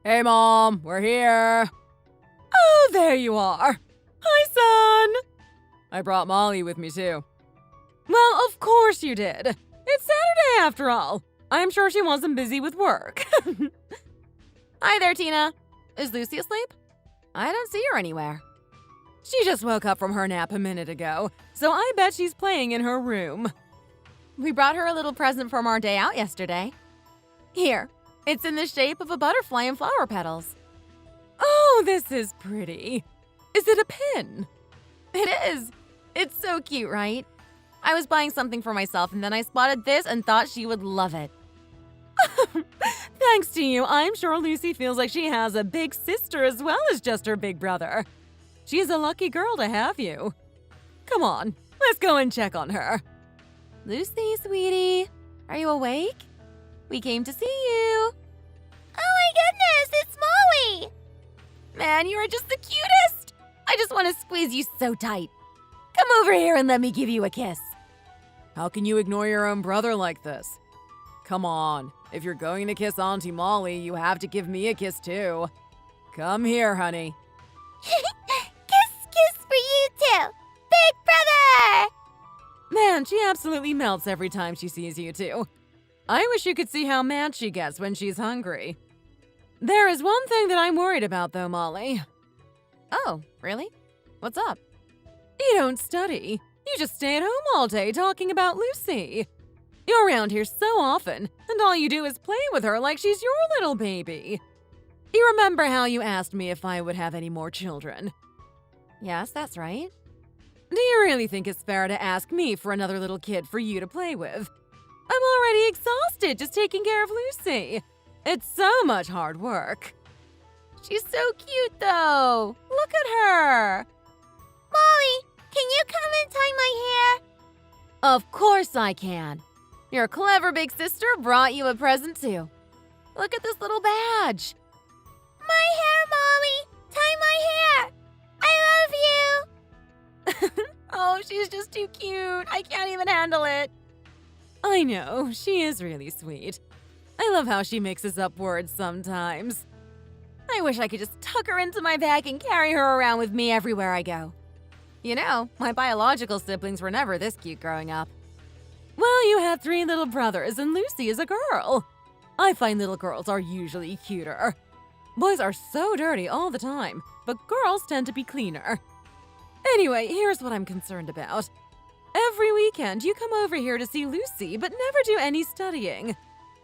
Hey, Mom, we're here. Oh, there you are. Hi, son. I brought Molly with me, too. Well, of course you did. It's Saturday after all. I'm sure she wasn't busy with work. Hi there, Tina. Is Lucy asleep? I don't see her anywhere. She just woke up from her nap a minute ago, so I bet she's playing in her room. We brought her a little present from our day out yesterday. Here, it's in the shape of a butterfly and flower petals. Oh, this is pretty. Is it a pin? It is. It's so cute, right? I was buying something for myself and then I spotted this and thought she would love it. Thanks to you, I'm sure Lucy feels like she has a big sister as well as just her big brother. She's a lucky girl to have you. Come on, let's go and check on her. Lucy, sweetie, are you awake? We came to see you. Oh my goodness, it's Molly! Man, you are just the cutest! I just want to squeeze you so tight. Come over here and let me give you a kiss. How can you ignore your own brother like this? Come on, if you're going to kiss Auntie Molly, you have to give me a kiss too. Come here, honey. Kiss for you too! Big brother! Man, she absolutely melts every time she sees you two. I wish you could see how mad she gets when she's hungry. There is one thing that I'm worried about though, Molly. Oh, really? What's up? You don't study. You just stay at home all day talking about Lucy. You're around here so often, and all you do is play with her like she's your little baby. You remember how you asked me if I would have any more children? Yes, that's right. Do you really think it's fair to ask me for another little kid for you to play with? I'm already exhausted just taking care of Lucy. It's so much hard work. She's so cute, though. Look at her. Molly, can you come and tie my hair? Of course I can. Your clever big sister brought you a present, too. Look at this little badge. My hair, Molly! Tie my hair! I love you! Oh, she's just too cute. I can't even handle it. I know, she is really sweet. I love how she mixes up words sometimes. I wish I could just tuck her into my bag and carry her around with me everywhere I go. You know, my biological siblings were never this cute growing up. Well, you had 3 little brothers and Lucy is a girl. I find little girls are usually cuter. Boys are so dirty all the time, but girls tend to be cleaner. Anyway, here's what I'm concerned about. Every weekend, you come over here to see Lucy, but never do any studying.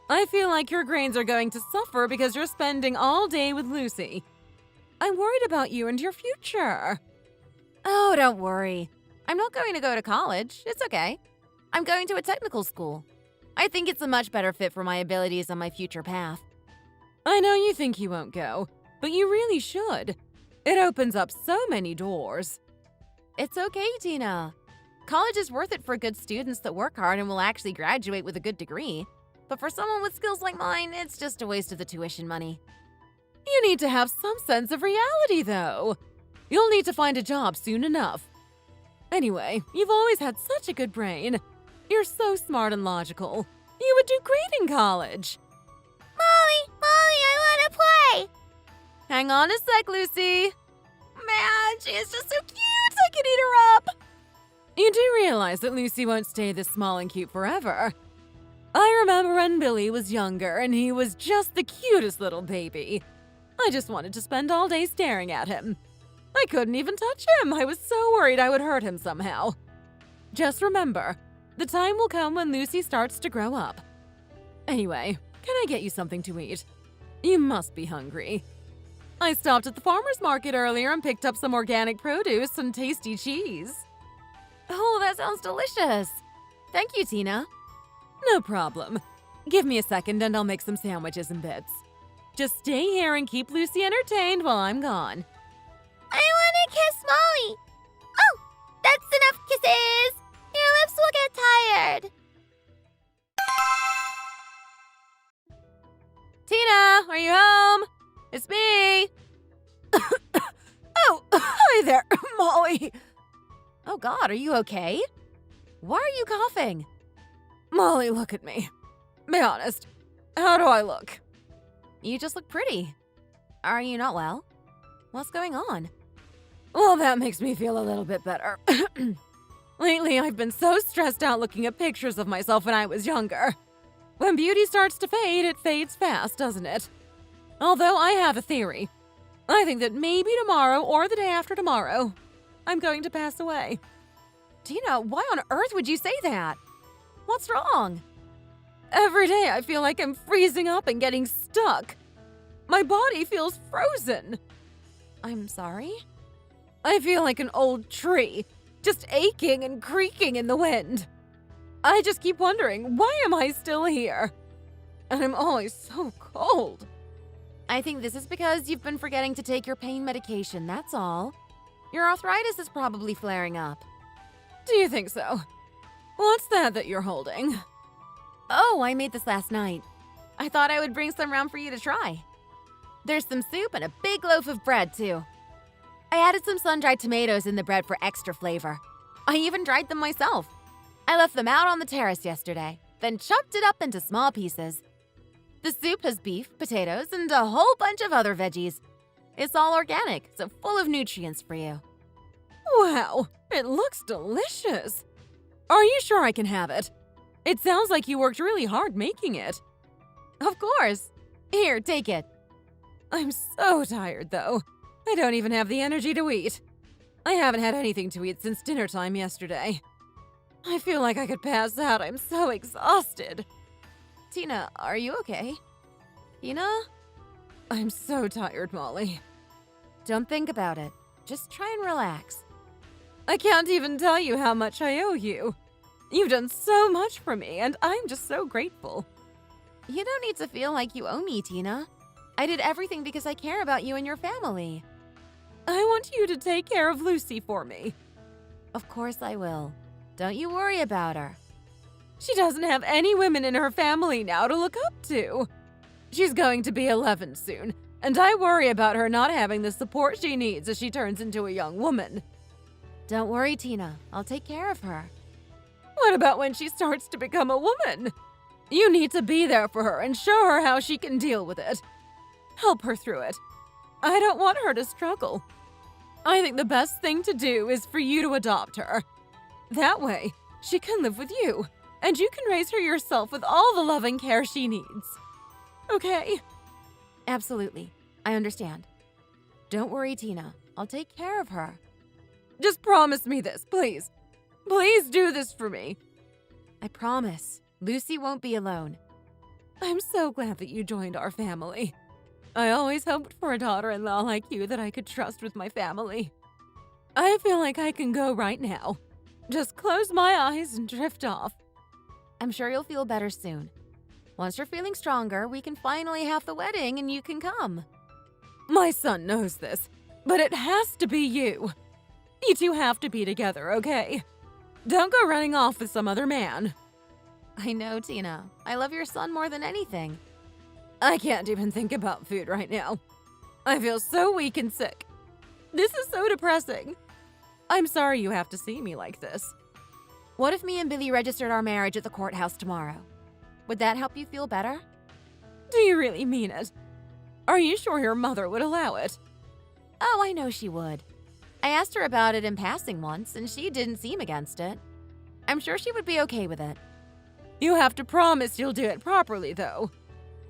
I feel like your grades are going to suffer because you're spending all day with Lucy. I'm worried about you and your future. Oh, don't worry. I'm not going to go to college. It's okay. I'm going to a technical school. I think it's a much better fit for my abilities and my future path. I know you think you won't go, but you really should. It opens up so many doors. It's okay, Tina. College is worth it for good students that work hard and will actually graduate with a good degree. But for someone with skills like mine, it's just a waste of the tuition money. You need to have some sense of reality, though. You'll need to find a job soon enough. Anyway, you've always had such a good brain. You're so smart and logical. You would do great in college. Molly, I want to play! Hang on a sec, Lucy. Man, she is just so cute. I can eat her up. You do realize that Lucy won't stay this small and cute forever. I remember when Billy was younger and he was just the cutest little baby. I just wanted to spend all day staring at him. I couldn't even touch him. I was so worried I would hurt him somehow. Just remember, the time will come when Lucy starts to grow up. Anyway, can I get you something to eat? You must be hungry. I stopped at the farmer's market earlier and picked up some organic produce and tasty cheese. Oh, that sounds delicious. Thank you, Tina. No problem. Give me a second and I'll make some sandwiches and bits. Just stay here and keep Lucy entertained while I'm gone. I want to kiss Molly! Oh, that's enough kisses! Your lips will get tired. Tina, are you home? It's me. Oh, hi there, Molly. Oh God, are you okay? Why are you coughing? Molly, look at me. Be honest, how do I look? You just look pretty. Are you not well? What's going on? Well, that makes me feel a little bit better. Lately, I've been so stressed out looking at pictures of myself when I was younger. When beauty starts to fade, it fades fast, doesn't it? Although I have a theory. I think that maybe tomorrow or the day after tomorrow, I'm going to pass away. Tina, why on earth would you say that? What's wrong? Every day I feel like I'm freezing up and getting stuck. My body feels frozen. I'm sorry? I feel like an old tree, just aching and creaking in the wind. I just keep wondering, why am I still here? And I'm always so cold. I think this is because you've been forgetting to take your pain medication, that's all. Your arthritis is probably flaring up. Do you think so? What's that you're holding? Oh, I made this last night. I thought I would bring some round for you to try. There's some soup and a big loaf of bread, too. I added some sun-dried tomatoes in the bread for extra flavor. I even dried them myself. I left them out on the terrace yesterday, then chopped it up into small pieces. The soup has beef, potatoes, and a whole bunch of other veggies. It's all organic, so full of nutrients for you. Wow, it looks delicious. Are you sure I can have it? It sounds like you worked really hard making it. Of course. Here, take it. I'm so tired, though. I don't even have the energy to eat. I haven't had anything to eat since dinner time yesterday. I feel like I could pass out. I'm so exhausted. Tina, are you okay? Tina? I'm so tired, Molly. Don't think about it. Just try and relax. I can't even tell you how much I owe you. You've done so much for me, and I'm just so grateful. You don't need to feel like you owe me, Tina. I did everything because I care about you and your family. I want you to take care of Lucy for me. Of course I will. Don't you worry about her. She doesn't have any women in her family now to look up to. She's going to be 11 soon, and I worry about her not having the support she needs as she turns into a young woman. Don't worry, Tina. I'll take care of her. What about when she starts to become a woman? You need to be there for her and show her how she can deal with it. Help her through it. I don't want her to struggle. I think the best thing to do is for you to adopt her. That way, she can live with you, and you can raise her yourself with all the loving care she needs. Okay? Absolutely. I understand. Don't worry, Tina. I'll take care of her. Just promise me this, please. Please do this for me. I promise. Lucy won't be alone. I'm so glad that you joined our family. I always hoped for a daughter-in-law like you that I could trust with my family. I feel like I can go right now. Just close my eyes and drift off. I'm sure you'll feel better soon. Once you're feeling stronger, we can finally have the wedding and you can come. My son knows this, but it has to be you. You two have to be together, okay? Don't go running off with some other man. I know, Tina. I love your son more than anything. I can't even think about food right now. I feel so weak and sick. This is so depressing. I'm sorry you have to see me like this. What if me and Billy registered our marriage at the courthouse tomorrow? Would that help you feel better? Do you really mean it? Are you sure your mother would allow it? Oh, I know she would. I asked her about it in passing once, and she didn't seem against it. I'm sure she would be okay with it. You have to promise you'll do it properly, though.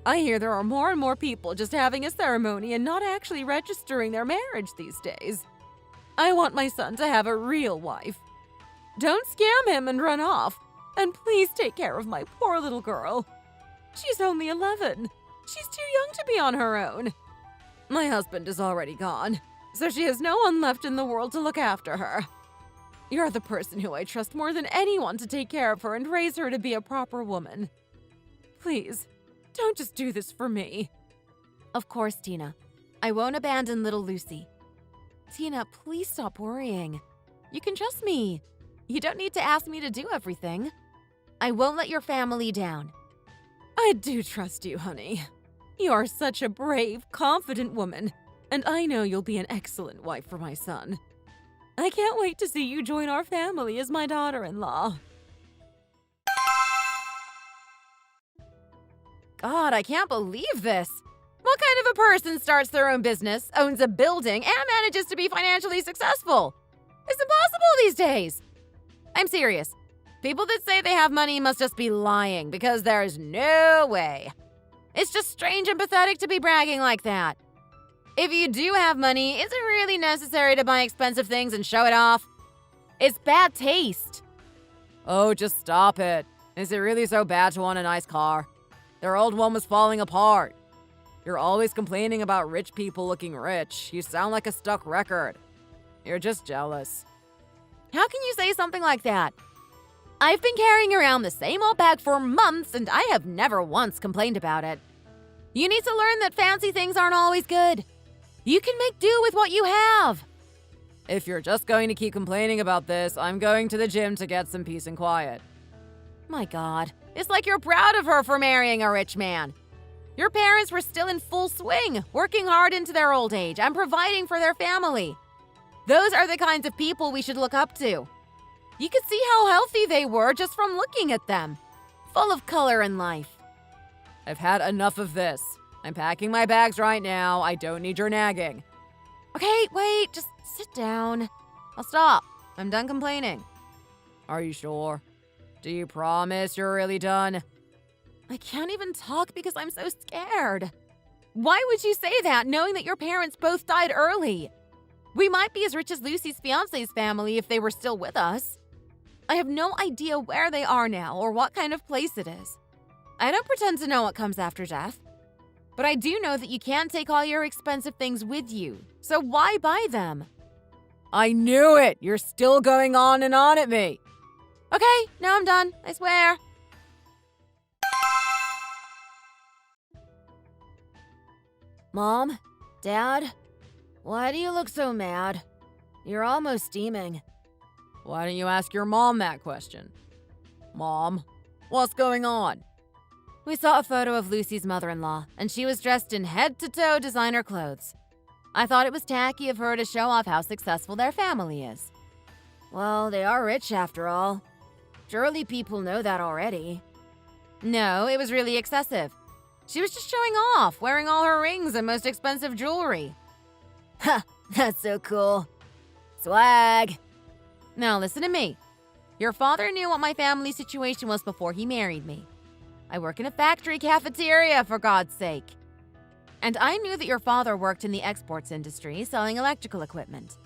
I hear there are more and more people just having a ceremony and not actually registering their marriage these days. I want my son to have a real wife. Don't scam him and run off. And please take care of my poor little girl. She's only 11. She's too young to be on her own. My husband is already gone, so she has no one left in the world to look after her. You're the person who I trust more than anyone to take care of her and raise her to be a proper woman. Please, don't just do this for me. Of course, Tina. I won't abandon little Lucy. Tina, please stop worrying. You can trust me. You don't need to ask me to do everything. I won't let your family down. I do trust you, honey. You are such a brave, confident woman, and I know you'll be an excellent wife for my son. I can't wait to see you join our family as my daughter-in-law. God, I can't believe this. What What kind of a person starts their own business, owns a building, and manages to be financially successful? It's impossible these days. I'm serious. People that say they have money must just be lying because there's no way. It's just strange and pathetic to be bragging like that. If you do have money, is it really necessary to buy expensive things and show it off? It's bad taste. Oh, just stop it. Is it really so bad to want a nice car? Their old one was falling apart. You're always complaining about rich people looking rich. You sound like a stuck record. You're just jealous. How can you say something like that? I've been carrying around the same old bag for months and I have never once complained about it. You need to learn that fancy things aren't always good. You can make do with what you have. If you're just going to keep complaining about this, I'm going to the gym to get some peace and quiet. My God, it's like you're proud of her for marrying a rich man. Your parents were still in full swing, working hard into their old age and providing for their family. Those are the kinds of people we should look up to. You could see how healthy they were just from looking at them. Full of color and life. I've had enough of this. I'm packing my bags right now. I don't need your nagging. Okay, wait, just sit down. I'll stop. I'm done complaining. Are you sure? Do you promise you're really done? I can't even talk because I'm so scared. Why would you say that knowing that your parents both died early? We might be as rich as Lucy's fiancé's family if they were still with us. I have no idea where they are now or what kind of place it is. I don't pretend to know what comes after death. But I do know that you can't take all your expensive things with you, so why buy them? I knew it! You're still going on and on at me! Okay, now I'm done, I swear. Mom? Dad? Why do you look so mad? You're almost steaming. Why don't you ask your mom that question? Mom, what's going on? We saw a photo of Lucy's mother-in-law, and she was dressed in head-to-toe designer clothes. I thought it was tacky of her to show off how successful their family is. Well, they are rich after all. Surely people know that already. No, it was really excessive. She was just showing off, wearing all her rings and most expensive jewelry. Ha! That's so cool. Swag! Now listen to me. Your father knew what my family situation was before he married me. I work in a factory cafeteria, for God's sake. And I knew that your father worked in the exports industry, selling electrical equipment.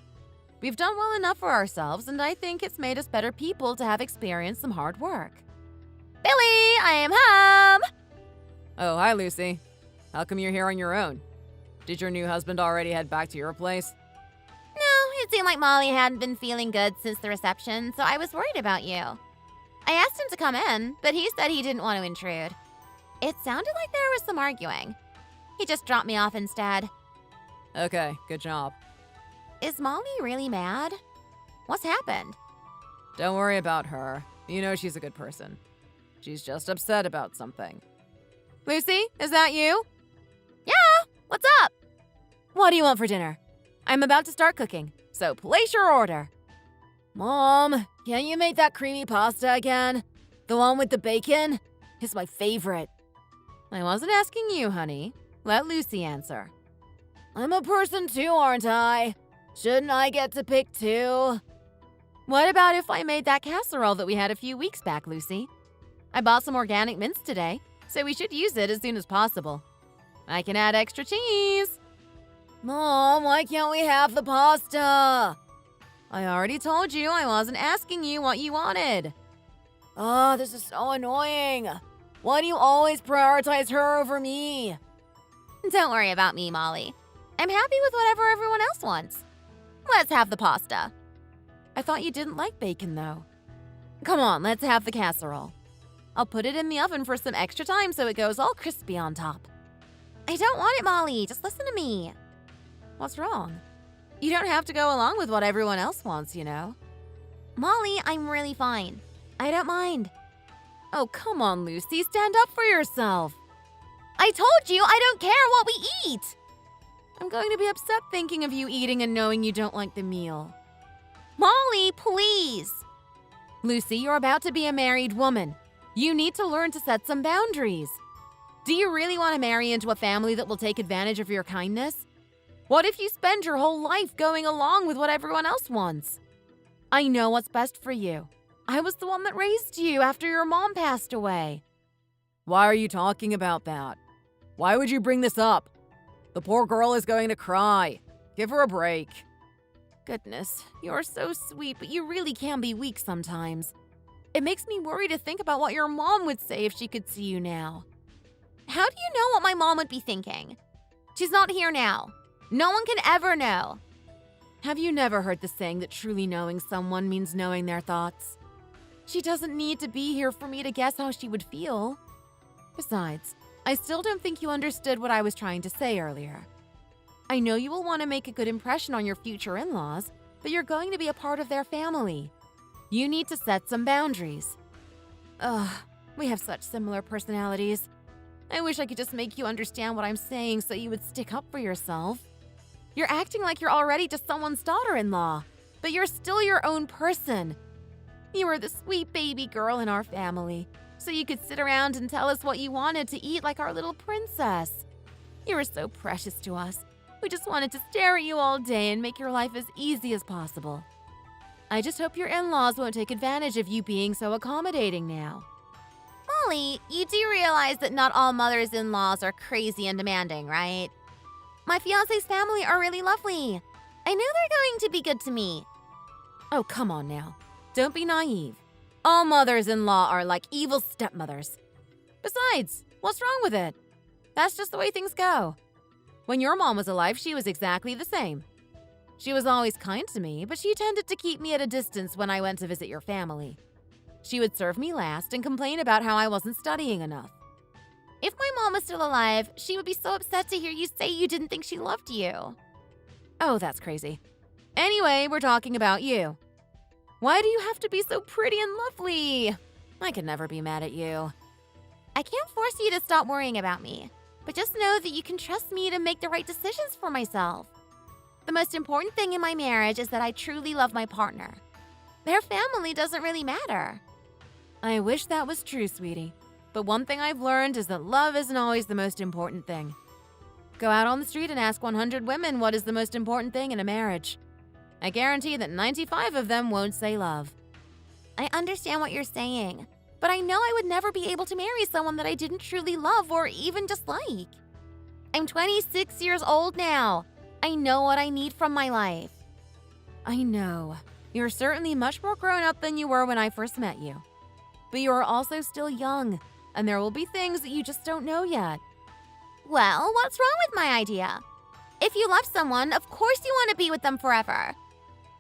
We've done well enough for ourselves, and I think it's made us better people to have experienced some hard work. Billy, I am home! Oh, hi, Lucy. How come you're here on your own? Did your new husband already head back to your place? No, it seemed like Molly hadn't been feeling good since the reception, so I was worried about you. I asked him to come in, but he said he didn't want to intrude. It sounded like there was some arguing. He just dropped me off instead. Okay, good job. Is Molly really mad? What's happened? Don't worry about her. You know she's a good person. She's just upset about something. Lucy, is that you? Yeah, what's up? What do you want for dinner? I'm about to start cooking, so place your order. Mom, can you make that creamy pasta again? The one with the bacon? It's my favorite. I wasn't asking you, honey. Let Lucy answer. I'm a person too, aren't I? Shouldn't I get to pick too? What about if I made that casserole that we had a few weeks back, Lucy? I bought some organic mince today, so we should use it as soon as possible. I can add extra cheese. Mom, why can't we have the pasta? I already told you I wasn't asking you what you wanted. Oh, this is so annoying. Why do you always prioritize her over me? Don't worry about me, Molly. I'm happy with whatever everyone else wants. Let's have the pasta. I thought you didn't like bacon, though. Come on, let's have the casserole. I'll put it in the oven for some extra time so it goes all crispy on top. I don't want it, Molly. Just listen to me. What's wrong? You don't have to go along with what everyone else wants, you know. Molly, I'm really fine. I don't mind. Oh, come on, Lucy. Stand up for yourself. I told you I don't care what we eat. I'm going to be upset thinking of you eating and knowing you don't like the meal. Molly, please. Lucy, you're about to be a married woman. You need to learn to set some boundaries. Do you really want to marry into a family that will take advantage of your kindness? What if you spend your whole life going along with what everyone else wants? I know what's best for you. I was the one that raised you after your mom passed away. Why are you talking about that? Why would you bring this up? The poor girl is going to cry. Give her a break. Goodness, you're so sweet, but you really can be weak sometimes. It makes me worry to think about what your mom would say if she could see you now. How do you know what my mom would be thinking? She's not here now. No one can ever know. Have you never heard the saying that truly knowing someone means knowing their thoughts? She doesn't need to be here for me to guess how she would feel. Besides, I still don't think you understood what I was trying to say earlier. I know you will want to make a good impression on your future in-laws, but you're going to be a part of their family. You need to set some boundaries. Ugh, we have such similar personalities. I wish I could just make you understand what I'm saying so you would stick up for yourself. You're acting like you're already just someone's daughter-in-law, but you're still your own person. You were the sweet baby girl in our family, so you could sit around and tell us what you wanted to eat like our little princess. You were so precious to us. We just wanted to stare at you all day and make your life as easy as possible. I just hope your in-laws won't take advantage of you being so accommodating now. Molly, you do realize that not all mothers-in-laws are crazy and demanding, right? My fiancé's family are really lovely. I know they're going to be good to me. Oh, come on now. Don't be naive. All mothers-in-law are like evil stepmothers. Besides, what's wrong with it? That's just the way things go. When your mom was alive, she was exactly the same. She was always kind to me, but she tended to keep me at a distance when I went to visit your family. She would serve me last and complain about how I wasn't studying enough. If my mom was still alive, she would be so upset to hear you say you didn't think she loved you. Oh, that's crazy. Anyway, we're talking about you. Why do you have to be so pretty and lovely? I could never be mad at you. I can't force you to stop worrying about me, but just know that you can trust me to make the right decisions for myself. The most important thing in my marriage is that I truly love my partner. Their family doesn't really matter. I wish that was true, sweetie. But one thing I've learned is that love isn't always the most important thing. Go out on the street and ask 100 women what is the most important thing in a marriage. I guarantee that 95 of them won't say love. I understand what you're saying, but I know I would never be able to marry someone that I didn't truly love or even dislike. I'm 26 years old now. I know what I need from my life. I know. You're certainly much more grown up than you were when I first met you. But you are also still young, and there will be things that you just don't know yet. Well, what's wrong with my idea? If you love someone, of course you want to be with them forever.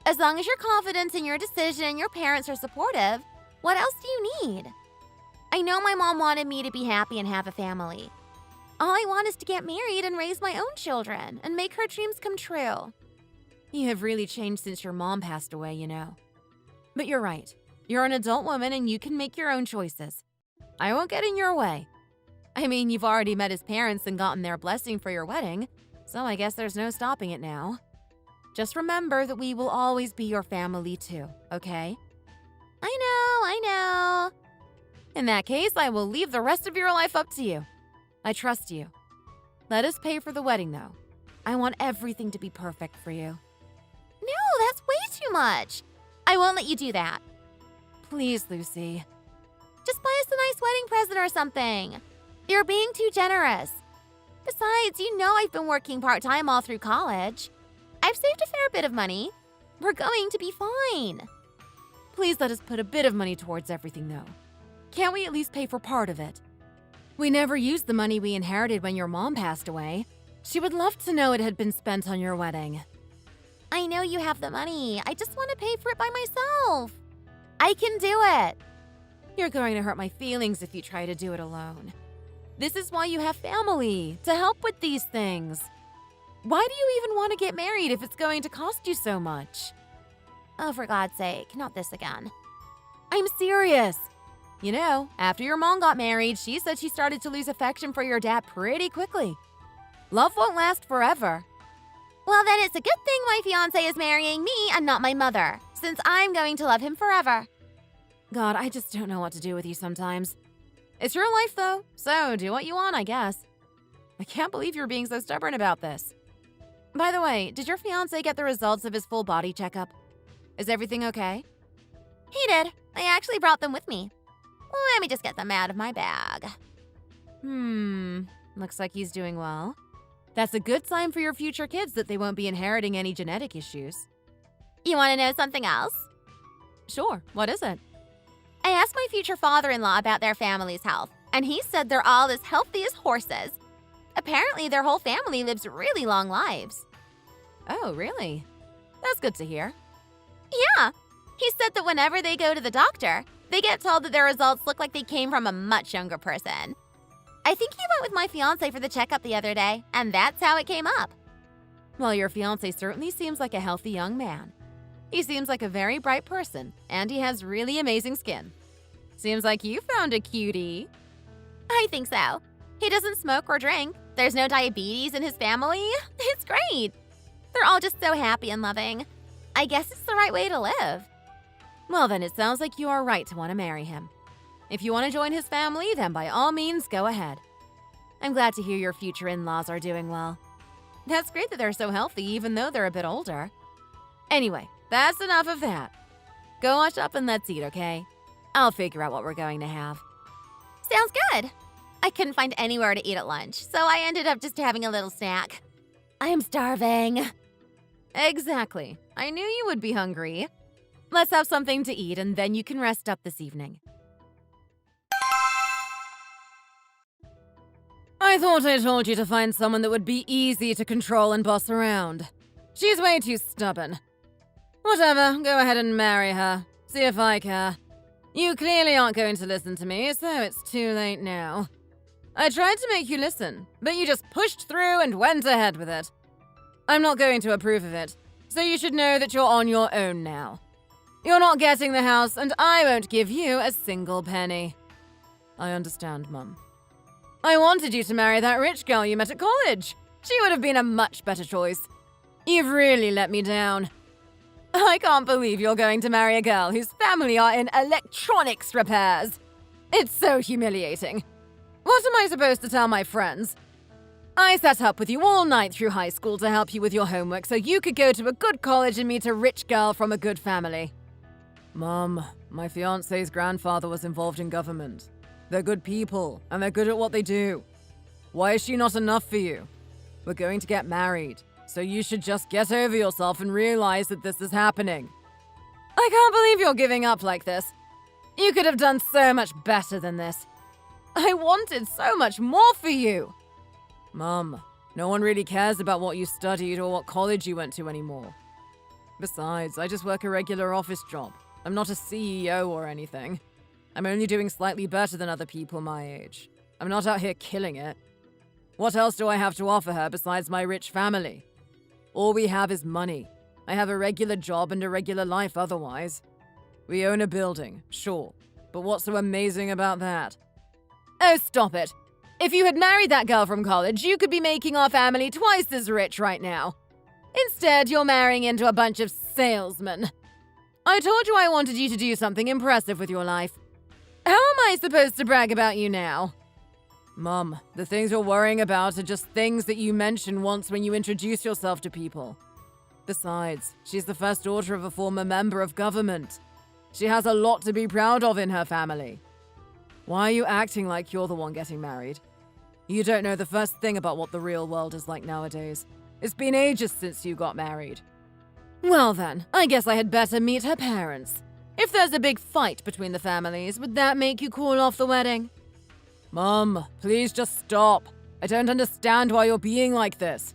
As long as you're confident in your decision and your parents are supportive, what else do you need? I know my mom wanted me to be happy and have a family. All I want is to get married and raise my own children and make her dreams come true. You have really changed since your mom passed away, you know. But you're right. You're an adult woman and you can make your own choices. I won't get in your way. I mean, you've already met his parents and gotten their blessing for your wedding, so I guess there's no stopping it now. Just remember that we will always be your family too, okay? I know. In that case, I will leave the rest of your life up to you. I trust you. Let us pay for the wedding, though. I want everything to be perfect for you. No, that's way too much. I won't let you do that. Please, Lucy. Just buy us a nice wedding present or something. You're being too generous. Besides, you know I've been working part-time all through college. I've saved a fair bit of money. We're going to be fine. Please let us put a bit of money towards everything, though. Can't we at least pay for part of it? We never used the money we inherited when your mom passed away. She would love to know it had been spent on your wedding. I know you have the money. I just want to pay for it by myself. I can do it. You're going to hurt my feelings if you try to do it alone. This is why you have family, to help with these things. Why do you even want to get married if it's going to cost you so much? Oh, for God's sake, not this again. I'm serious. You know, after your mom got married, she said she started to lose affection for your dad pretty quickly. Love won't last forever. Well, then it's a good thing my fiancé is marrying me and not my mother, since I'm going to love him forever. God, I just don't know what to do with you sometimes. It's your life, though, so do what you want, I guess. I can't believe you're being so stubborn about this. By the way, did your fiancé get the results of his full body checkup? Is everything okay? He did. I actually brought them with me. Let me just get them out of my bag. Looks like he's doing well. That's a good sign for your future kids that they won't be inheriting any genetic issues. You want to know something else? Sure, what is it? I asked my future father-in-law about their family's health, and he said they're all as healthy as horses. Apparently, their whole family lives really long lives. Oh, really? That's good to hear. Yeah. He said that whenever they go to the doctor, they get told that their results look like they came from a much younger person. I think he went with my fiancé for the checkup the other day, and that's how it came up. Well, your fiancé certainly seems like a healthy young man. He seems like a very bright person, and he has really amazing skin. Seems like you found a cutie. I think so. He doesn't smoke or drink. There's no diabetes in his family. It's great. They're all just so happy and loving. I guess it's the right way to live. Well, then it sounds like you are right to want to marry him. If you want to join his family, then by all means, go ahead. I'm glad to hear your future in-laws are doing well. That's great that they're so healthy, even though they're a bit older. Anyway, that's enough of that. Go wash up and let's eat, okay? I'll figure out what we're going to have. Sounds good. I couldn't find anywhere to eat at lunch, so I ended up just having a little snack. I'm starving. Exactly. I knew you would be hungry. Let's have something to eat, and then you can rest up this evening. I thought I told you to find someone that would be easy to control and boss around. She's way too stubborn. Whatever, go ahead and marry her. See if I care. You clearly aren't going to listen to me, so it's too late now. I tried to make you listen, but you just pushed through and went ahead with it. I'm not going to approve of it, so you should know that you're on your own now. You're not getting the house, and I won't give you a single penny. I understand, Mum. I wanted you to marry that rich girl you met at college. She would have been a much better choice. You've really let me down. I can't believe you're going to marry a girl whose family are in electronics repairs. It's so humiliating. What am I supposed to tell my friends? I sat up with you all night through high school to help you with your homework so you could go to a good college and meet a rich girl from a good family. Mom, my fiancé's grandfather was involved in government. They're good people, and they're good at what they do. Why is she not enough for you? We're going to get married, so you should just get over yourself and realize that this is happening. I can't believe you're giving up like this. You could have done so much better than this. I wanted so much more for you. Mum, no one really cares about what you studied or what college you went to anymore. Besides, I just work a regular office job. I'm not a CEO or anything. I'm only doing slightly better than other people my age. I'm not out here killing it. What else do I have to offer her besides my rich family? All we have is money. I have a regular job and a regular life otherwise. We own a building, sure, but what's so amazing about that? Oh, stop it. If you had married that girl from college, you could be making our family twice as rich right now. Instead, you're marrying into a bunch of salesmen. I told you I wanted you to do something impressive with your life. How am I supposed to brag about you now? Mum, the things you're worrying about are just things that you mention once when you introduce yourself to people. Besides, she's the first daughter of a former member of government. She has a lot to be proud of in her family. Why are you acting like you're the one getting married? You don't know the first thing about what the real world is like nowadays. It's been ages since you got married. Well then, I guess I had better meet her parents. If there's a big fight between the families, would that make you call off the wedding? Mum, please just stop. I don't understand why you're being like this.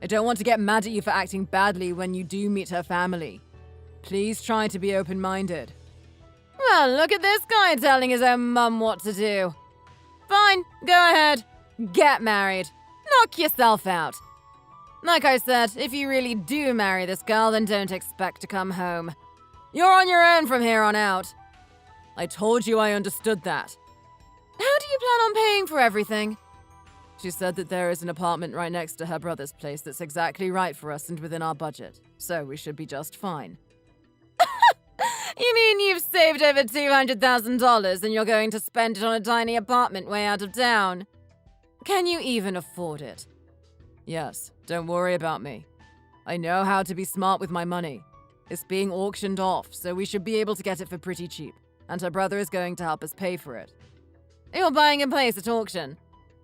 I don't want to get mad at you for acting badly when you do meet her family. Please try to be open-minded. Well, look at this guy telling his own mum what to do. Fine, go ahead. Get married. Knock yourself out. Like I said, if you really do marry this girl, then don't expect to come home. You're on your own from here on out. I told you I understood that. How do you plan on paying for everything? She said that there is an apartment right next to her brother's place that's exactly right for us and within our budget, so we should be just fine. You mean you've saved over $200,000 and you're going to spend it on a tiny apartment way out of town? Can you even afford it? Yes, don't worry about me. I know how to be smart with my money. It's being auctioned off, so we should be able to get it for pretty cheap, and her brother is going to help us pay for it. You're buying a place at auction.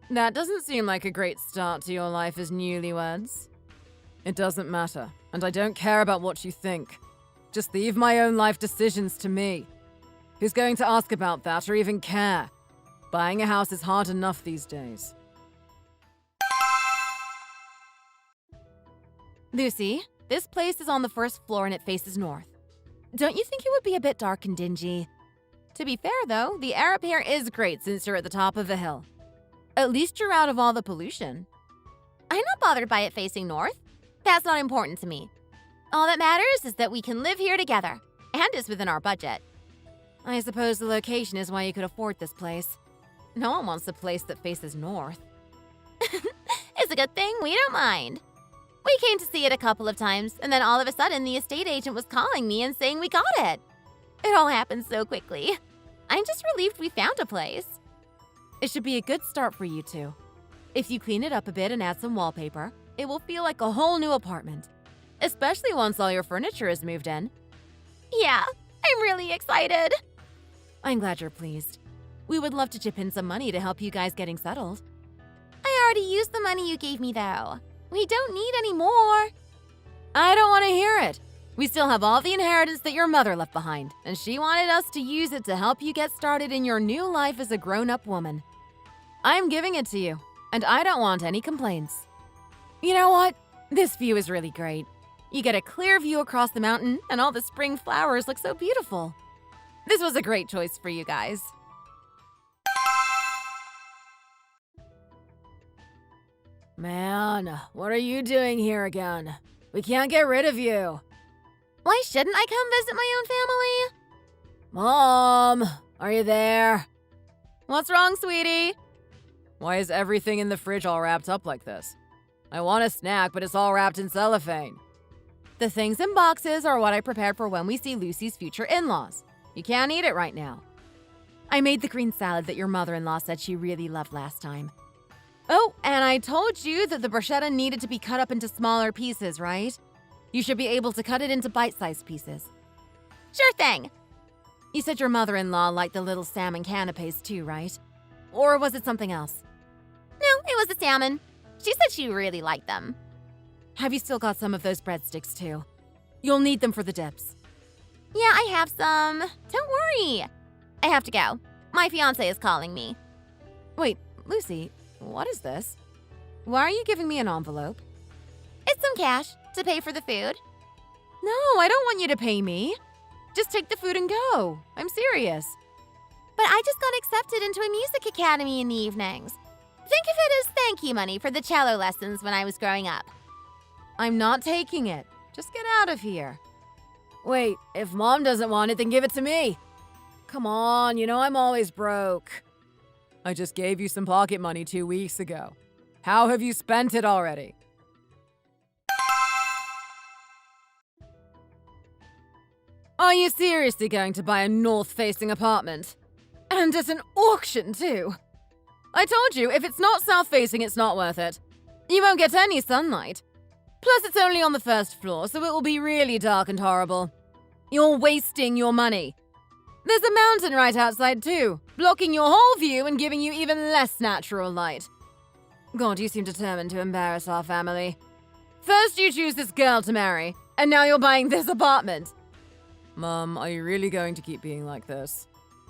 That doesn't seem like a great start to your life as newlyweds. It doesn't matter, and I don't care about what you think. Just leave my own life decisions to me. Who's going to ask about that or even care? Buying a house is hard enough these days. Lucy, this place is on the first floor and it faces north. Don't you think it would be a bit dark and dingy? To be fair, though, the air up here is great since you're at the top of a hill. At least you're out of all the pollution. I'm not bothered by it facing north. That's not important to me. All that matters is that we can live here together, and it's within our budget. I suppose the location is why you could afford this place. No one wants a place that faces north. It's a good thing we don't mind. We came to see it a couple of times, and then all of a sudden the estate agent was calling me and saying we got it. It all happened so quickly. I'm just relieved we found a place. It should be a good start for you two. If you clean it up a bit and add some wallpaper, it will feel like a whole new apartment. Especially once all your furniture is moved in. Yeah, I'm really excited. I'm glad you're pleased. We would love to chip in some money to help you guys getting settled. I already used the money you gave me, though. We don't need any more. I don't want to hear it. We still have all the inheritance that your mother left behind, and she wanted us to use it to help you get started in your new life as a grown-up woman. I'm giving it to you, and I don't want any complaints. You know what? This view is really great. You get a clear view across the mountain, and all the spring flowers look so beautiful. This was a great choice for you guys. Man, what are you doing here again? We can't get rid of you. Why shouldn't I come visit my own family? Mom, are you there? What's wrong, sweetie? Why is everything in the fridge all wrapped up like this? I want a snack, but it's all wrapped in cellophane. The things in boxes are what I prepared for when we see Lucy's future in-laws. You can't eat it right now. I made the green salad that your mother-in-law said she really loved last time. Oh, and I told you that the bruschetta needed to be cut up into smaller pieces, right? You should be able to cut it into bite-sized pieces. Sure thing. You said your mother-in-law liked the little salmon canapes too, right? Or was it something else? No, it was the salmon. She said she really liked them. Have you still got some of those breadsticks too? You'll need them for the dips. Yeah, I have some. Don't worry. I have to go. My fiancé is calling me. Wait, Lucy, what is this? Why are you giving me an envelope? It's some cash to pay for the food. No, I don't want you to pay me. Just take the food and go. I'm serious. But I just got accepted into a music academy in the evenings. Think of it as thank you money for the cello lessons when I was growing up. I'm not taking it. Just get out of here. Wait, if Mom doesn't want it, then give it to me. Come on, you know I'm always broke. I just gave you some pocket money 2 weeks ago. How have you spent it already? Are you seriously going to buy a north-facing apartment? And at an auction, too? I told you, if it's not south-facing, it's not worth it. You won't get any sunlight. Plus, it's only on the first floor, so it will be really dark and horrible. You're wasting your money. There's a mountain right outside, too, blocking your whole view and giving you even less natural light. God, you seem determined to embarrass our family. First you choose this girl to marry, and now you're buying this apartment. Mum, are you really going to keep being like this?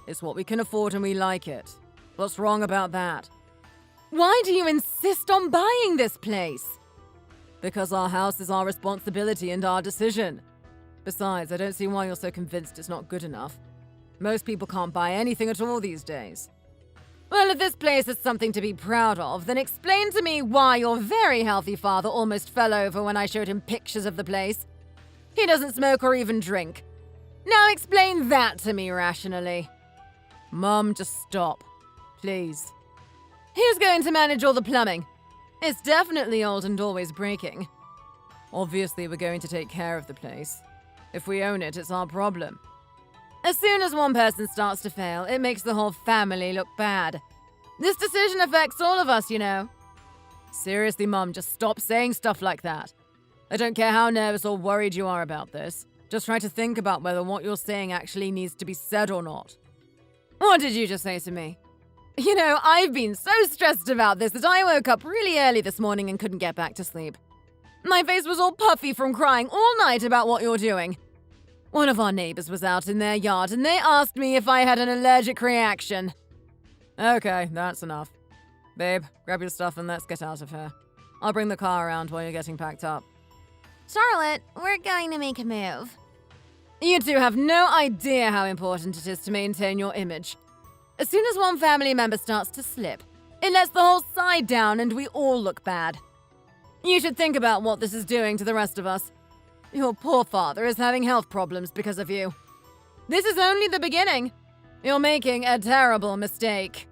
It's what we can afford and we like it. What's wrong about that? Why do you insist on buying this place? Because our house is our responsibility and our decision. Besides, I don't see why you're so convinced it's not good enough. Most people can't buy anything at all these days. Well, if this place is something to be proud of, then explain to me why your very healthy father almost fell over when I showed him pictures of the place. He doesn't smoke or even drink. Now explain that to me rationally. Mum, just stop. Please. Who's going to manage all the plumbing? It's definitely old and always breaking. Obviously, we're going to take care of the place. If we own it, it's our problem. As soon as one person starts to fail, it makes the whole family look bad. This decision affects all of us, you know. Seriously, Mum, just stop saying stuff like that. I don't care how nervous or worried you are about this. Just try to think about whether what you're saying actually needs to be said or not. What did you just say to me? You know, I've been so stressed about this that I woke up really early this morning and couldn't get back to sleep. My face was all puffy from crying all night about what you're doing. One of our neighbors was out in their yard and they asked me if I had an allergic reaction. Okay, that's enough. Babe, grab your stuff and let's get out of here. I'll bring the car around while you're getting packed up. Charlotte, we're going to make a move. You two have no idea how important it is to maintain your image. As soon as one family member starts to slip, it lets the whole side down and we all look bad. You should think about what this is doing to the rest of us. Your poor father is having health problems because of you. This is only the beginning. You're making a terrible mistake.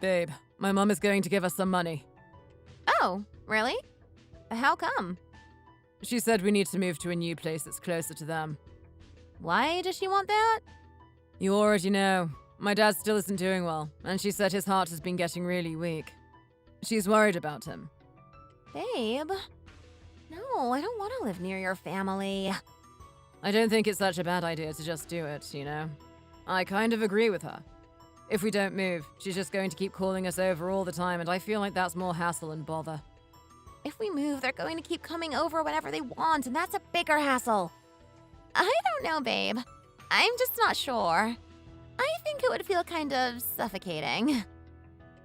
Babe, my mom is going to give us some money. Oh, really? How come? She said we need to move to a new place that's closer to them. Why does she want that? You already know. My dad still isn't doing well, and she said his heart has been getting really weak. She's worried about him. Babe, no, I don't want to live near your family. I don't think it's such a bad idea to just do it, you know? I kind of agree with her. If we don't move, she's just going to keep calling us over all the time, and I feel like that's more hassle and bother. If we move, they're going to keep coming over whenever they want, and that's a bigger hassle. I don't know, babe. I'm just not sure. I think it would feel kind of suffocating.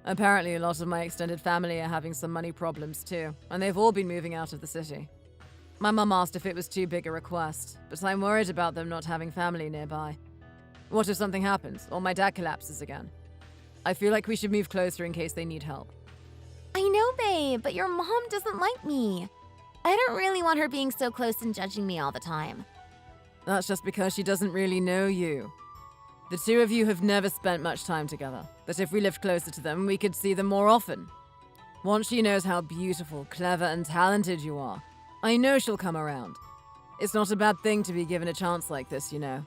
Apparently, a lot of my extended family are having some money problems too, and they've all been moving out of the city. My mum asked if it was too big a request, but I'm worried about them not having family nearby. What if something happens, or my dad collapses again? I feel like we should move closer in case they need help. I know, babe, but your mom doesn't like me. I don't really want her being so close and judging me all the time. That's just because she doesn't really know you. The two of you have never spent much time together, but if we lived closer to them, we could see them more often. Once she knows how beautiful, clever, and talented you are, I know she'll come around. It's not a bad thing to be given a chance like this, you know.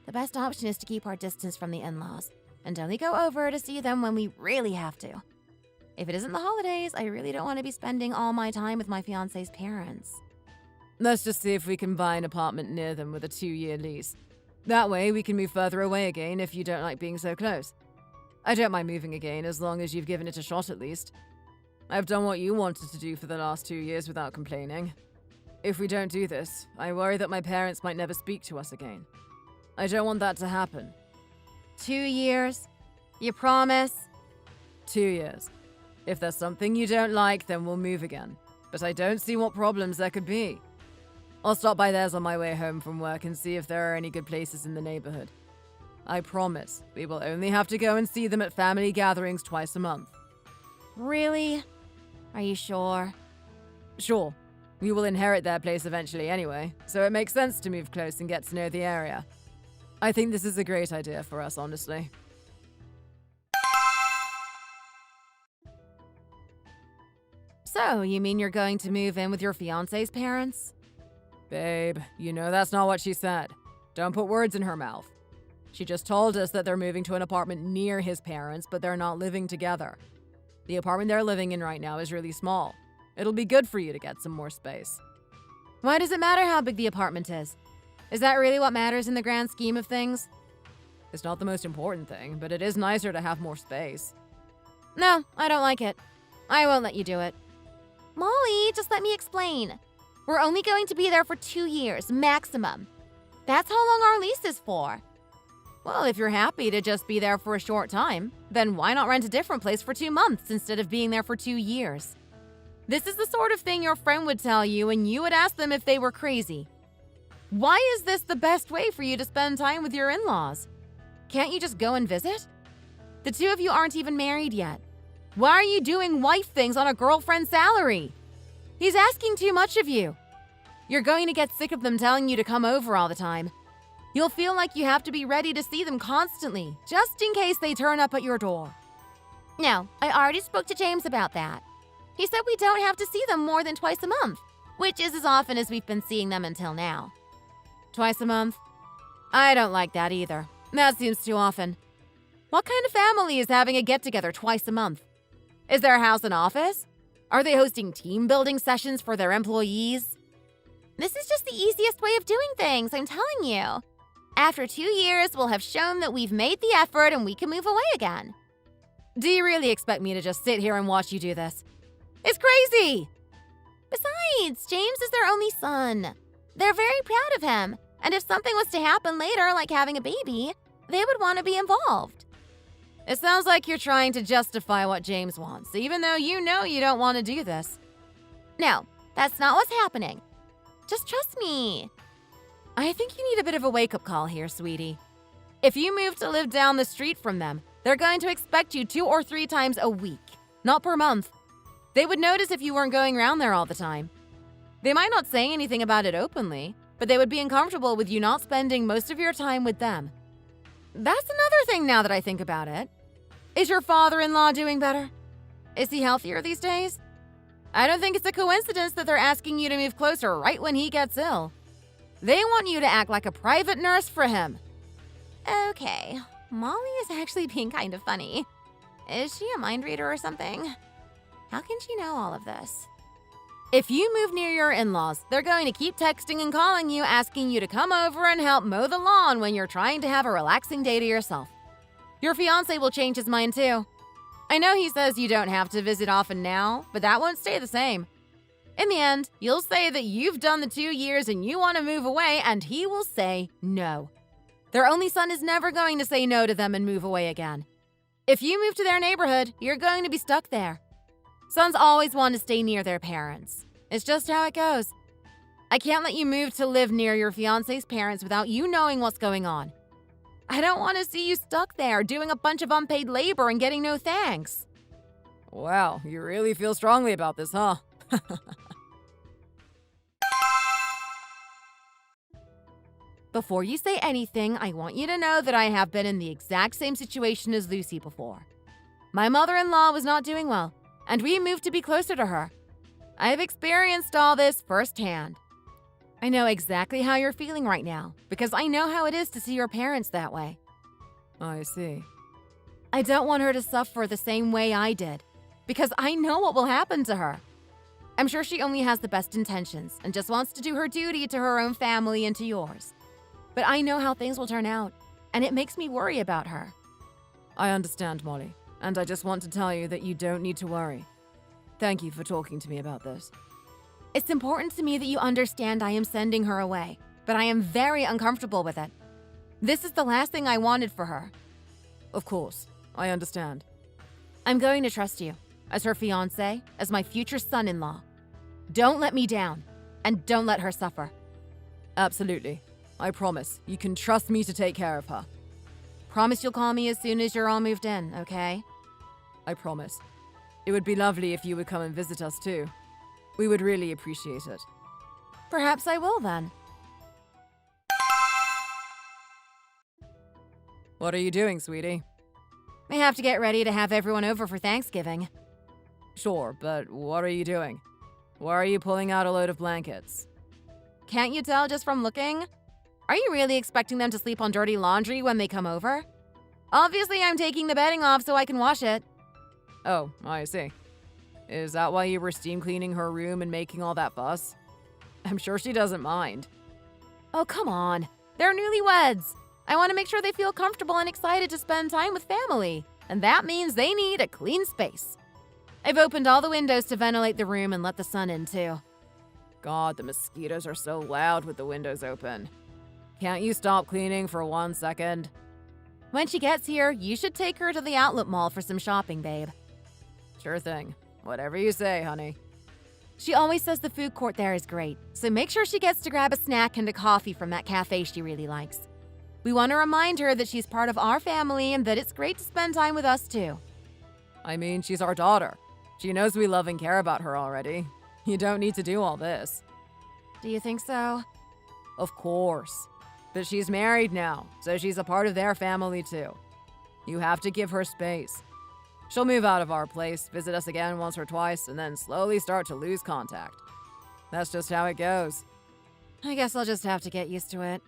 The best option is to keep our distance from the in-laws, and only go over to see them when we really have to. If it isn't the holidays, I really don't want to be spending all my time with my fiancé's parents. Let's just see if we can buy an apartment near them with a 2-year lease. That way, we can move further away again if you don't like being so close. I don't mind moving again as long as you've given it a shot at least. I've done what you wanted to do for the last 2 years without complaining. If we don't do this, I worry that my parents might never speak to us again. I don't want that to happen. 2 years? You promise? 2 years. If there's something you don't like, then we'll move again. But I don't see what problems there could be. I'll stop by theirs on my way home from work and see if there are any good places in the neighborhood. I promise, we will only have to go and see them at family gatherings twice a month. Really? Are you sure? Sure. We will inherit their place eventually anyway, so it makes sense to move close and get to know the area. I think this is a great idea for us, honestly. So, you mean you're going to move in with your fiancé's parents? Babe, you know that's not what she said. Don't put words in her mouth. She just told us that they're moving to an apartment near his parents, but they're not living together. The apartment they're living in right now is really small. It'll be good for you to get some more space. Why does it matter how big the apartment is? Is that really what matters in the grand scheme of things? It's not the most important thing, but it is nicer to have more space. No, I don't like it. I won't let you do it. Molly, just let me explain. We're only going to be there for 2 years, maximum. That's how long our lease is for. Well, if you're happy to just be there for a short time, then why not rent a different place for 2 months instead of being there for 2 years? This is the sort of thing your friend would tell you and you would ask them if they were crazy. Why is this the best way for you to spend time with your in-laws? Can't you just go and visit? The two of you aren't even married yet. Why are you doing wife things on a girlfriend's salary? He's asking too much of you. You're going to get sick of them telling you to come over all the time. You'll feel like you have to be ready to see them constantly, just in case they turn up at your door. No, I already spoke to James about that. He said we don't have to see them more than twice a month. which is as often as we've been seeing them until now. Twice a month? I don't like that either. That seems too often. What kind of family is having a get-together twice a month? Is their house an office? Are they hosting team-building sessions for their employees? This is just the easiest way of doing things, I'm telling you. After 2 years, we'll have shown that we've made the effort and we can move away again. Do you really expect me to just sit here and watch you do this? It's crazy! Besides, James is their only son. They're very proud of him, and if something was to happen later, like having a baby, they would want to be involved. It sounds like you're trying to justify what James wants, even though you know you don't want to do this. No, that's not what's happening. Just trust me. I think you need a bit of a wake-up call here, sweetie. If you move to live down the street from them, they're going to expect you 2 or 3 times a week, not per month. They would notice if you weren't going around there all the time. They might not say anything about it openly, but they would be uncomfortable with you not spending most of your time with them. That's another thing now that I think about it. Is your father-in-law doing better? Is he healthier these days? I don't think it's a coincidence that they're asking you to move closer right when he gets ill. They want you to act like a private nurse for him. Okay, Molly is actually being kind of funny. Is she a mind reader or something? How can she know all of this? If you move near your in-laws, they're going to keep texting and calling you, asking you to come over and help mow the lawn when you're trying to have a relaxing day to yourself. Your fiancé will change his mind too. I know he says you don't have to visit often now, but that won't stay the same. In the end, you'll say that you've done the 2 years and you want to move away, and he will say no. Their only son is never going to say no to them and move away again. If you move to their neighborhood, you're going to be stuck there. Sons always want to stay near their parents. It's just how it goes. I can't let you move to live near your fiancé's parents without you knowing what's going on. I don't want to see you stuck there doing a bunch of unpaid labor and getting no thanks. Wow, you really feel strongly about this, huh? Before you say anything, I want you to know that I have been in the exact same situation as Lucy before. My mother-in-law was not doing well, and we moved to be closer to her. I have experienced all this firsthand. I know exactly how you're feeling right now, because I know how it is to see your parents that way. I see. I don't want her to suffer the same way I did, because I know what will happen to her. I'm sure she only has the best intentions and just wants to do her duty to her own family and to yours. But I know how things will turn out, and it makes me worry about her. I understand, Molly, and I just want to tell you that you don't need to worry. Thank you for talking to me about this. It's important to me that you understand I am sending her away, but I am very uncomfortable with it. This is the last thing I wanted for her. Of course, I understand. I'm going to trust you, as her fiancé, as my future son-in-law. Don't let me down, and don't let her suffer. Absolutely. I promise. You can trust me to take care of her. Promise you'll call me as soon as you're all moved in, okay? I promise. It would be lovely if you would come and visit us too. We would really appreciate it. Perhaps I will then. What are you doing, sweetie? I have to get ready to have everyone over for Thanksgiving. Sure, but what are you doing? Why are you pulling out a load of blankets? Can't you tell just from looking? Are you really expecting them to sleep on dirty laundry when they come over? Obviously, I'm taking the bedding off so I can wash it. Oh, I see. Is that why you were steam cleaning her room and making all that fuss? I'm sure she doesn't mind. Oh, come on. They're newlyweds. I want to make sure they feel comfortable and excited to spend time with family, and that means they need a clean space. I've opened all the windows to ventilate the room and let the sun in too. God, the mosquitoes are so loud with the windows open. Can't you stop cleaning for 1 second? When she gets here, you should take her to the outlet mall for some shopping, babe. Sure thing. Whatever you say, honey. She always says the food court there is great, so make sure she gets to grab a snack and a coffee from that cafe she really likes. We want to remind her that she's part of our family and that it's great to spend time with us too. I mean, she's our daughter. She knows we love and care about her already. You don't need to do all this. Do you think so? Of course. But she's married now, so she's a part of their family too. You have to give her space. She'll move out of our place, visit us again once or twice, and then slowly start to lose contact. That's just how it goes. I guess I'll just have to get used to it.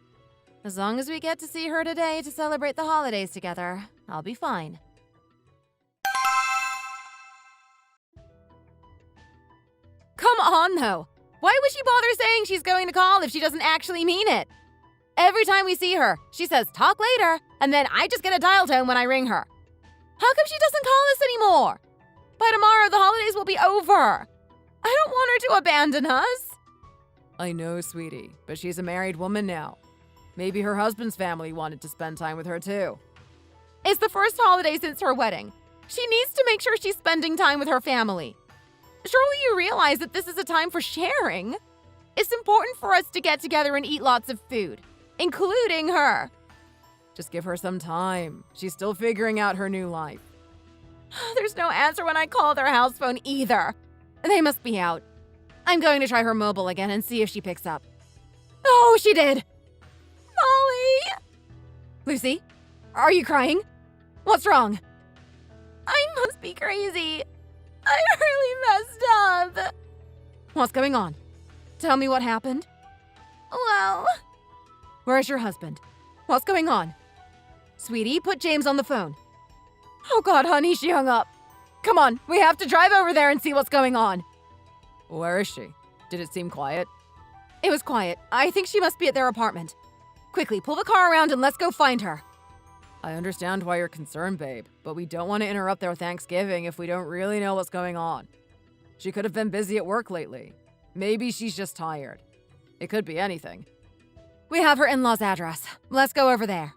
As long as we get to see her today to celebrate the holidays together, I'll be fine. Come on, though. Why would she bother saying she's going to call if she doesn't actually mean it? Every time we see her, she says, "Talk later," and then I just get a dial tone when I ring her. How come she doesn't call us anymore? By tomorrow, the holidays will be over. I don't want her to abandon us. I know, sweetie, but she's a married woman now. Maybe her husband's family wanted to spend time with her, too. It's the first holiday since her wedding. She needs to make sure she's spending time with her family. Surely you realize that this is a time for sharing. It's important for us to get together and eat lots of food, including her. Just give her some time. She's still figuring out her new life. There's no answer when I call their house phone either. They must be out. I'm going to try her mobile again and see if she picks up. Oh, she did! Molly! Lucy, are you crying? What's wrong? I must be crazy. I really messed up. What's going on? Tell me what happened. Well... Where's your husband? What's going on? Sweetie, put James on the phone. Oh God, honey, she hung up. Come on, we have to drive over there and see what's going on. Where is she? Did it seem quiet? It was quiet. I think she must be at their apartment. Quickly, pull the car around and let's go find her. I understand why you're concerned, babe, but we don't want to interrupt their Thanksgiving if we don't really know what's going on. She could have been busy at work lately. Maybe she's just tired. It could be anything. We have her in-laws' address. Let's go over there.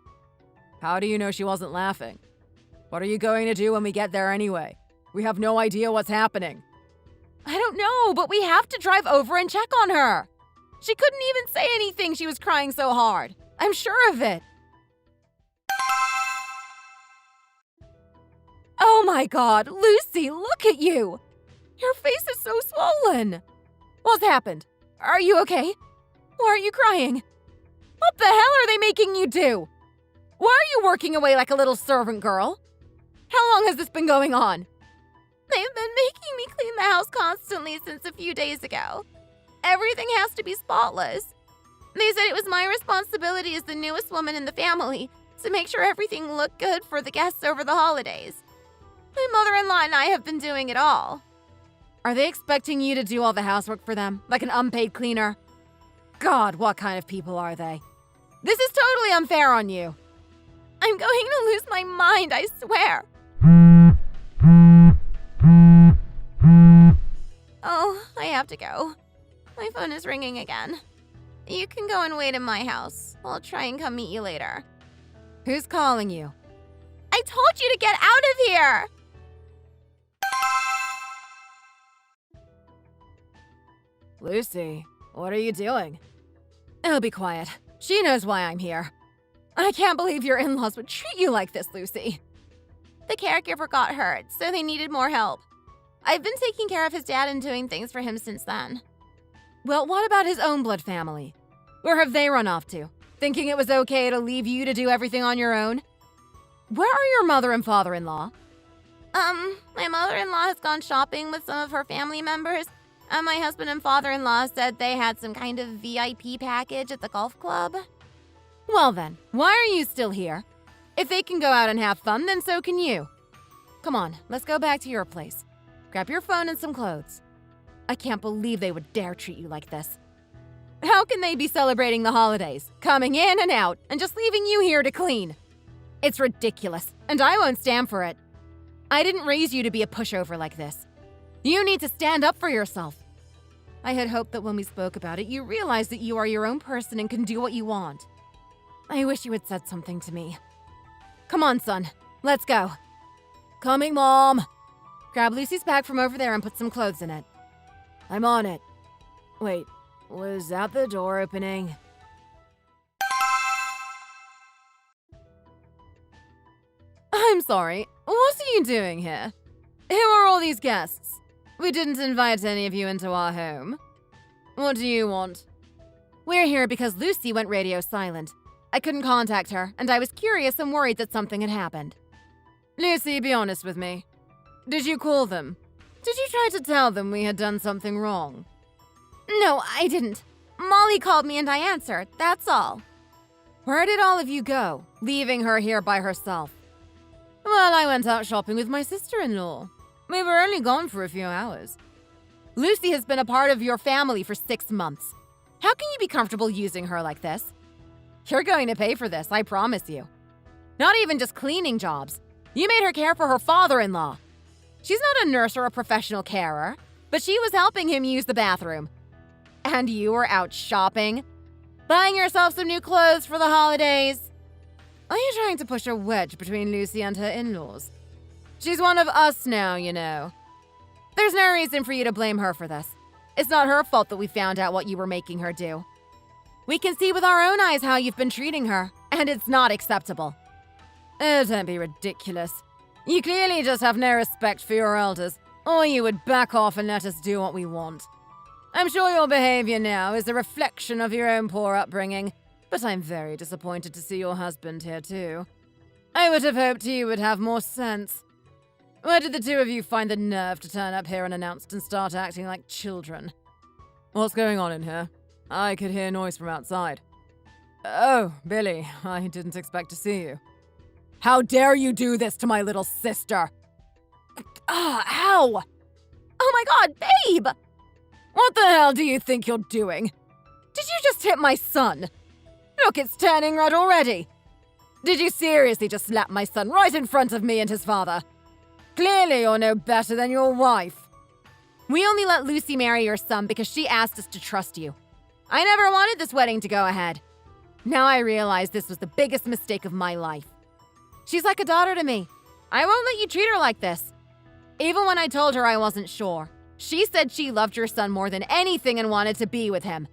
How do you know she wasn't laughing? What are you going to do when we get there anyway? We have no idea what's happening. I don't know, but we have to drive over and check on her. She couldn't even say anything, she was crying so hard. I'm sure of it. Oh my God, Lucy, look at you! Your face is so swollen. What's happened? Are you okay? Why are you crying? What the hell are they making you do? Why are you working away like a little servant girl? How long has this been going on? They've been making me clean the house constantly since a few days ago. Everything has to be spotless. They said it was my responsibility as the newest woman in the family to make sure everything looked good for the guests over the holidays. My mother-in-law and I have been doing it all. Are they expecting you to do all the housework for them, like an unpaid cleaner? God, what kind of people are they? This is totally unfair on you. I'm going to lose my mind, I swear. Oh, I have to go. My phone is ringing again. You can go and wait in my house. I'll try and come meet you later. Who's calling you? I told you to get out of here! Lucy, what are you doing? Oh, be quiet. She knows why I'm here. I can't believe your in-laws would treat you like this, Lucy. The caregiver got hurt, so they needed more help. I've been taking care of his dad and doing things for him since then. Well, what about his own blood family? Where have they run off to? Thinking it was okay to leave you to do everything on your own? Where are your mother and father-in-law? My mother-in-law has gone shopping with some of her family members, and my husband and father-in-law said they had some kind of VIP package at the golf club. Well then, why are you still here? If they can go out and have fun, then so can you. Come on, let's go back to your place. Grab your phone and some clothes. I can't believe they would dare treat you like this. How can they be celebrating the holidays, coming in and out, and just leaving you here to clean? It's ridiculous, and I won't stand for it. I didn't raise you to be a pushover like this. You need to stand up for yourself. I had hoped that when we spoke about it, you realized that you are your own person and can do what you want. I wish you had said something to me. Come on, son. Let's go. Coming, Mom. Grab Lucy's bag from over there and put some clothes in it. I'm on it. Wait, was that the door opening? I'm sorry. What are you doing here? Who are all these guests? We didn't invite any of you into our home. What do you want? We're here because Lucy went radio silent. I couldn't contact her, and I was curious and worried that something had happened. Lucy, be honest with me. Did you call them? Did you try to tell them we had done something wrong? No, I didn't. Molly called me and I answered, that's all. Where did all of you go, leaving her here by herself? Well, I went out shopping with my sister-in-law. We were only gone for a few hours. Lucy has been a part of your family for 6 months. How can you be comfortable using her like this? You're going to pay for this, I promise you. Not even just cleaning jobs. You made her care for her father-in-law. She's not a nurse or a professional carer, but she was helping him use the bathroom. And you were out shopping? Buying yourself some new clothes for the holidays? Are you trying to push a wedge between Lucy and her in-laws? She's one of us now, you know. There's no reason for you to blame her for this. It's not her fault that we found out what you were making her do. We can see with our own eyes how you've been treating her, and it's not acceptable. Oh, don't be ridiculous. You clearly just have no respect for your elders, or you would back off and let us do what we want. I'm sure your behavior now is a reflection of your own poor upbringing, but I'm very disappointed to see your husband here too. I would have hoped he would have more sense. Where did the two of you find the nerve to turn up here unannounced and start acting like children? What's going on in here? I could hear noise from outside. Oh, Billy, I didn't expect to see you. How dare you do this to my little sister? Ow! Oh my god, babe! What the hell do you think you're doing? Did you just hit my son? Look, it's turning red already. Did you seriously just slap my son right in front of me and his father? Clearly you're no better than your wife. We only let Lucy marry your son because she asked us to trust you. I never wanted this wedding to go ahead. Now I realize this was the biggest mistake of my life. She's like a daughter to me. I won't let you treat her like this. Even when I told her I wasn't sure, she said she loved your son more than anything and wanted to be with him.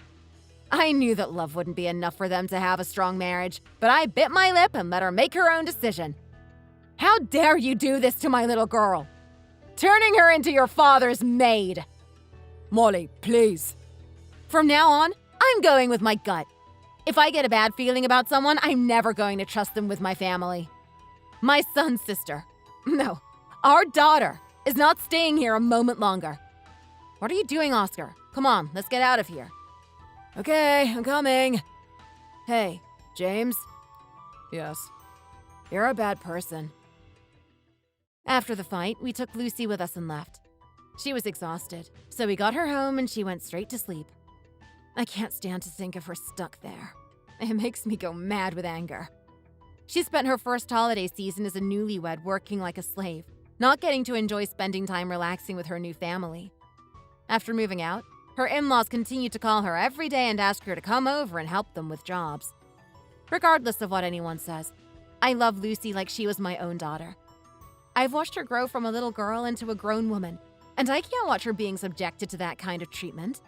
I knew that love wouldn't be enough for them to have a strong marriage, but I bit my lip and let her make her own decision. How dare you do this to my little girl? Turning her into your father's maid. Molly, please. From now on, I'm going with my gut. If I get a bad feeling about someone, I'm never going to trust them with my family. My son's sister. No, our daughter is not staying here a moment longer. What are you doing, Oscar? Come on, let's get out of here. Okay, I'm coming. Hey, James? Yes. You're a bad person. After the fight, we took Lucy with us and left. She was exhausted, so we got her home and she went straight to sleep. I can't stand to think of her stuck there. It makes me go mad with anger. She spent her first holiday season as a newlywed working like a slave, not getting to enjoy spending time relaxing with her new family. After moving out, her in-laws continued to call her every day and ask her to come over and help them with jobs. Regardless of what anyone says, I love Lucy like she was my own daughter. I've watched her grow from a little girl into a grown woman, and I can't watch her being subjected to that kind of treatment.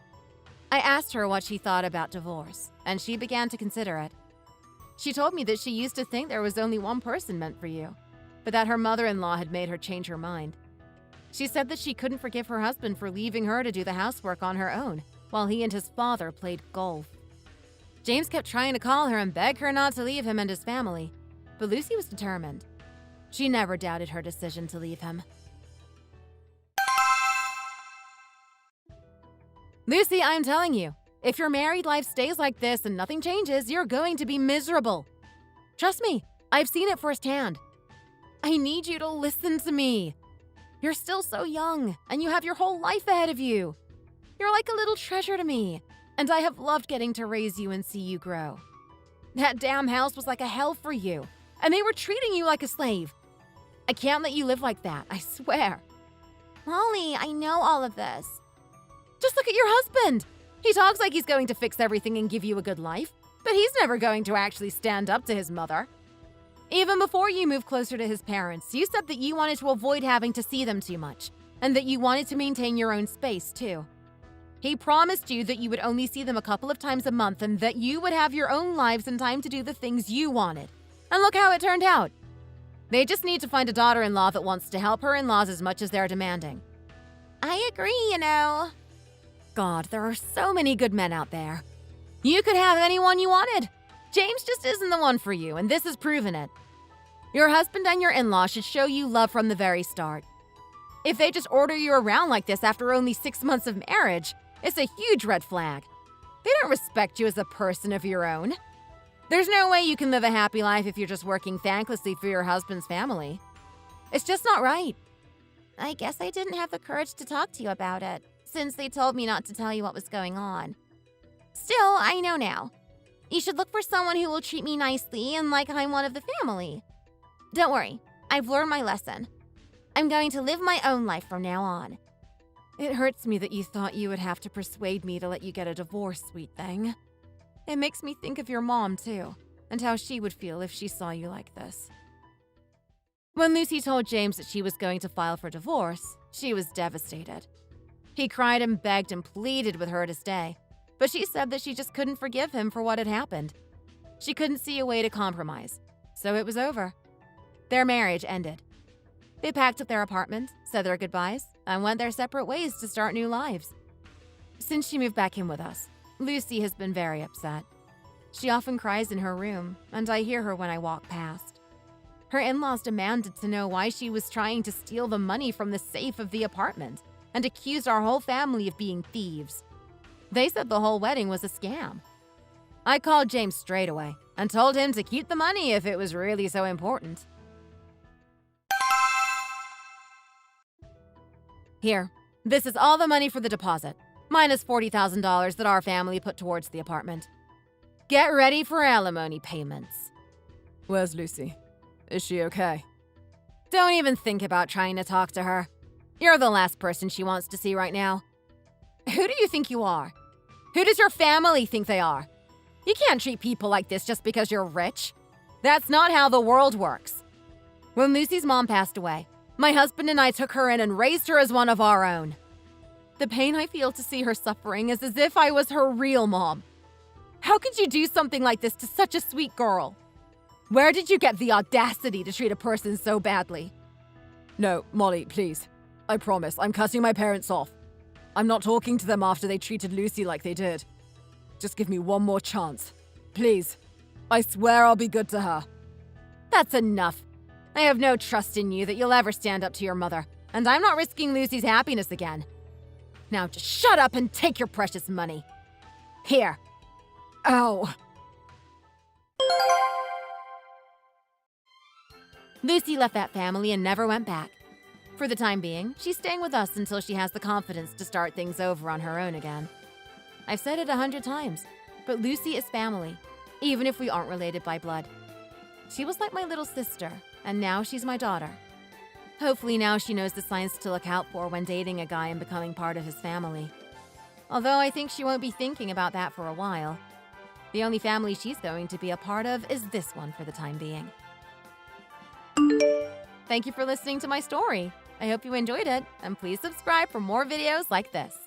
I asked her what she thought about divorce, and she began to consider it. She told me that she used to think there was only one person meant for you, but that her mother-in-law had made her change her mind. She said that she couldn't forgive her husband for leaving her to do the housework on her own, while he and his father played golf. James kept trying to call her and beg her not to leave him and his family, but Lucy was determined. She never doubted her decision to leave him. Lucy, I'm telling you, if your married life stays like this and nothing changes, you're going to be miserable. Trust me, I've seen it firsthand. I need you to listen to me. You're still so young, and you have your whole life ahead of you. You're like a little treasure to me, and I have loved getting to raise you and see you grow. That damn house was like a hell for you, and they were treating you like a slave. I can't let you live like that, I swear. Molly, I know all of this. Just look at your husband. He talks like he's going to fix everything and give you a good life, but he's never going to actually stand up to his mother. Even before you moved closer to his parents, you said that you wanted to avoid having to see them too much, and that you wanted to maintain your own space, too. He promised you that you would only see them a couple of times a month and that you would have your own lives and time to do the things you wanted. And look how it turned out. They just need to find a daughter-in-law that wants to help her in-laws as much as they're demanding. I agree, you know. God, there are so many good men out there. You could have anyone you wanted. James just isn't the one for you, and this has proven it. Your husband and your in-law should show you love from the very start. If they just order you around like this after only 6 months of marriage, It's a huge red flag. They don't respect you as a person of your own. There's no way you can live a happy life if you're just working thanklessly for your husband's family. It's just not right. I guess I didn't have the courage to talk to you about it, since they told me not to tell you what was going on. Still, I know now. You should look for someone who will treat me nicely and like I'm one of the family. Don't worry, I've learned my lesson. I'm going to live my own life from now on. It hurts me that you thought you would have to persuade me to let you get a divorce, sweet thing. It makes me think of your mom, too, and how she would feel if she saw you like this. When Lucy told James that she was going to file for divorce, she was devastated. He cried and begged and pleaded with her to stay, but she said that she just couldn't forgive him for what had happened. She couldn't see a way to compromise, so it was over. Their marriage ended. They packed up their apartment, said their goodbyes, and went their separate ways to start new lives. Since she moved back in with us, Lucy has been very upset. She often cries in her room, and I hear her when I walk past. Her in-laws demanded to know why she was trying to steal the money from the safe of the apartment and accused our whole family of being thieves. They said the whole wedding was a scam. I called James straight away and told him to keep the money if it was really so important. Here, this is all the money for the deposit, minus $40,000 that our family put towards the apartment. Get ready for alimony payments. Where's Lucy? Is she okay? Don't even think about trying to talk to her. You're the last person she wants to see right now. Who do you think you are? Who does your family think they are? You can't treat people like this just because you're rich. That's not how the world works. When Lucy's mom passed away, my husband and I took her in and raised her as one of our own. The pain I feel to see her suffering is as if I was her real mom. How could you do something like this to such a sweet girl? Where did you get the audacity to treat a person so badly? No, Molly, please. I promise, I'm cutting my parents off. I'm not talking to them after they treated Lucy like they did. Just give me one more chance. Please. I swear I'll be good to her. That's enough. I have no trust in you that you'll ever stand up to your mother, and I'm not risking Lucy's happiness again. Now just shut up and take your precious money. Here. Ow. Lucy left that family and never went back. For the time being, she's staying with us until she has the confidence to start things over on her own again. I've said it 100 times, but Lucy is family, even if we aren't related by blood. She was like my little sister, and now she's my daughter. Hopefully now she knows the signs to look out for when dating a guy and becoming part of his family. Although I think she won't be thinking about that for a while. The only family she's going to be a part of is this one for the time being. Thank you for listening to my story. I hope you enjoyed it, and please subscribe for more videos like this.